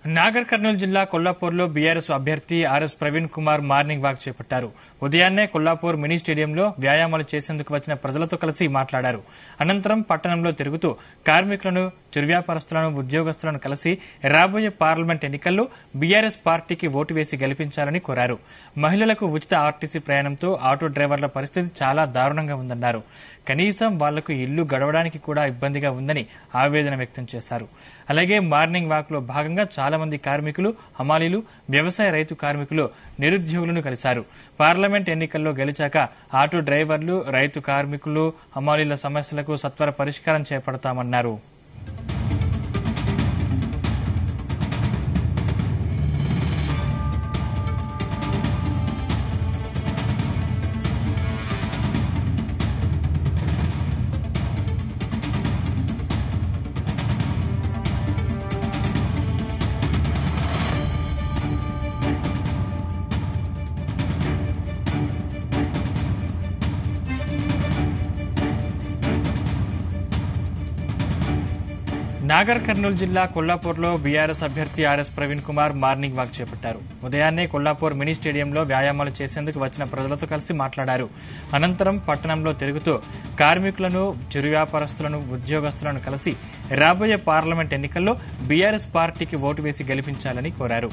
నాగర్ కర్నూలు జిల్లా కొల్లాపూర్లో బీఆర్ఎస్ అభ్యర్థి RS Praveen Kumar morning walk చేపట్టారు. ఉదయాన్నే కొల్లాపూర్ మినీ స్టేడియంలో వ్యాయామాలు చేసేందుకు వచ్చిన ప్రజలతో కలిసి మాట్లాడారు. అనంతరం పట్టణంలో తిరుగుతూ కార్మికులను, చిరు వ్యాపారస్తులను, ఉద్యోగస్తులను కలిసి రాబోయే పార్లమెంట్ ఎన్నికల్లో బీఆర్ఎస్ పార్టీకి ఓటు వేసి గెలిపించాలని కోరారు. మహిళలకు ఉచిత ఆర్టీసీ ప్రయాణంతో ఆటో డ్రైవర్ల పరిస్థితి చాలా దారుణంగా ఉందన్నారు. కనీసం వాళ్లకు ఇల్లు గడవడానికి కూడా ఇబ్బందిగా ఉందని ఆవేదన వ్యక్తం చేశారు. అలాగే మార్నింగ్ వాక్ లో భాగంగా చాలా మంది కార్మికులు, హమాలీలు, వ్యవసాయ రైతు కార్మికులు, నిరుద్యోగులను కలిశారు. పార్లమెంట్ ఎన్నికల్లో గెలిచాక ఆటో డ్రైవర్లు, రైతు కార్మికులు, హమాలీల సమస్యలకు సత్వర పరిష్కారం చేపడతామన్నారు. నాగర్ కర్నూలు జిల్లా కొల్లాపూర్లో బీఆర్ఎస్ అభ్యర్థి RS Praveen Kumar morning walk చేపట్టారు. ఉదయాన్నే కొల్లాపూర్ మినీ స్టేడియంలో వ్యాయామాలు చేసేందుకు వచ్చిన ప్రజలతో కలిసి మాట్లాడారు. అనంతరం పట్టణంలో తిరుగుతూ కార్మికులను, చిరు వ్యాపారస్తులను, ఉద్యోగస్తులను కలిసి రాబోయే పార్లమెంట్ ఎన్నికల్లో బీఆర్ఎస్ పార్టీకి ఓటు వేసి గెలిపించాలని కోరారు.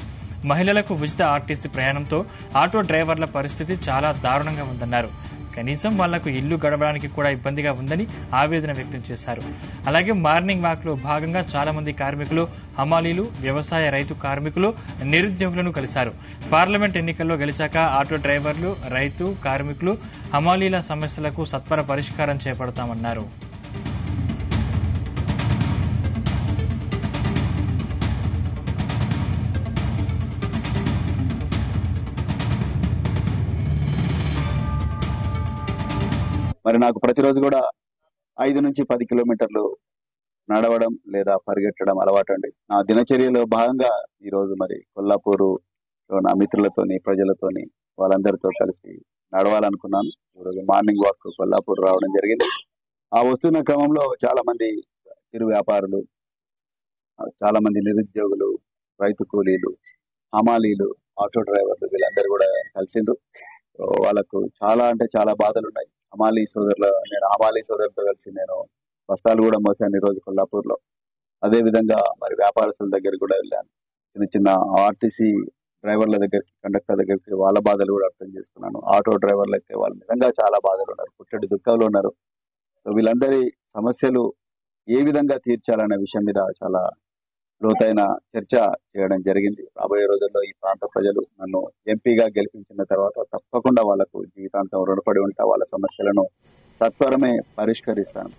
మహిళలకు ఉచిత ఆర్టీసీ ప్రయాణంతో ఆటో డ్రైవర్ల పరిస్థితి చాలా దారుణంగా ఉందన్నారు. కనీసం వాళ్లకు ఇల్లు గడవడానికి కూడా ఇబ్బందిగా ఉందని ఆవేదన వ్యక్తం చేశారు. అలాగే మార్నింగ్ వాక్ లో భాగంగా చాలా మంది కార్మికులు, హమాలీలు, వ్యవసాయ రైతు కార్మికులు, నిరుద్యోగులను కలిశారు. పార్లమెంట్ ఎన్నికల్లో గెలిచాక ఆటో డ్రైవర్లు, రైతు కార్మికులు, హమాలీల సమస్యలకు సత్వర పరిష్కారం చేపడతామన్నారు. మరి నాకు ప్రతిరోజు కూడా 5 నుంచి 10 కిలోమీటర్లు నడవడం లేదా పరిగెత్తడం అలవాటు అండి. నా దినచర్యలో భాగంగా ఈరోజు మరి కొల్లాపూరు నా మిత్రులతోని, ప్రజలతోని, వాళ్ళందరితో కలిసి నడవాలనుకున్నాను. ఈరోజు మార్నింగ్ వాక్ కొల్లాపూర్ రావడం జరిగింది. ఆ వస్తున్న క్రమంలో చాలా మంది చిరు వ్యాపారులు, చాలా మంది నిరుద్యోగులు, రైతు కూలీలు, హమాలీలు, ఆటో డ్రైవర్లు వీళ్ళందరూ కూడా కలిసిండ్రు. వాళ్ళకు చాలా అంటే చాలా బాధలు ఉన్నాయి. హమాలీ సోదరులతో కలిసి నేను బస్తాలు కూడా మోసాను ఈరోజు కొల్లాపూర్లో. అదే విధంగా మరి వ్యాపారస్తుల దగ్గర కూడా వెళ్ళాను. చిన్న చిన్న ఆర్టీసీ డ్రైవర్ల దగ్గరికి, కండక్టర్ దగ్గరికి వాళ్ళ బాధలు కూడా అర్థం చేసుకున్నాను. ఆటో డ్రైవర్లు అయితే వాళ్ళు నిజంగా చాలా బాధలు ఉన్నారు, పుట్టడి దుఃఖంలో ఉన్నారు. సో వీళ్ళందరి సమస్యలు ఏ విధంగా తీర్చాలనే విషయం మీద చాలా లోతైన చర్చ చేయడం జరిగింది. రాబోయే రోజుల్లో ఈ ప్రాంత ప్రజలు నన్ను ఎంపీగా గెలిపించిన తర్వాత తప్పకుండా వాళ్లకు జీవితాంతం రుణపడి ఉంటా. వాళ్ళ సమస్యలను సత్వరమే పరిష్కరిస్తాను.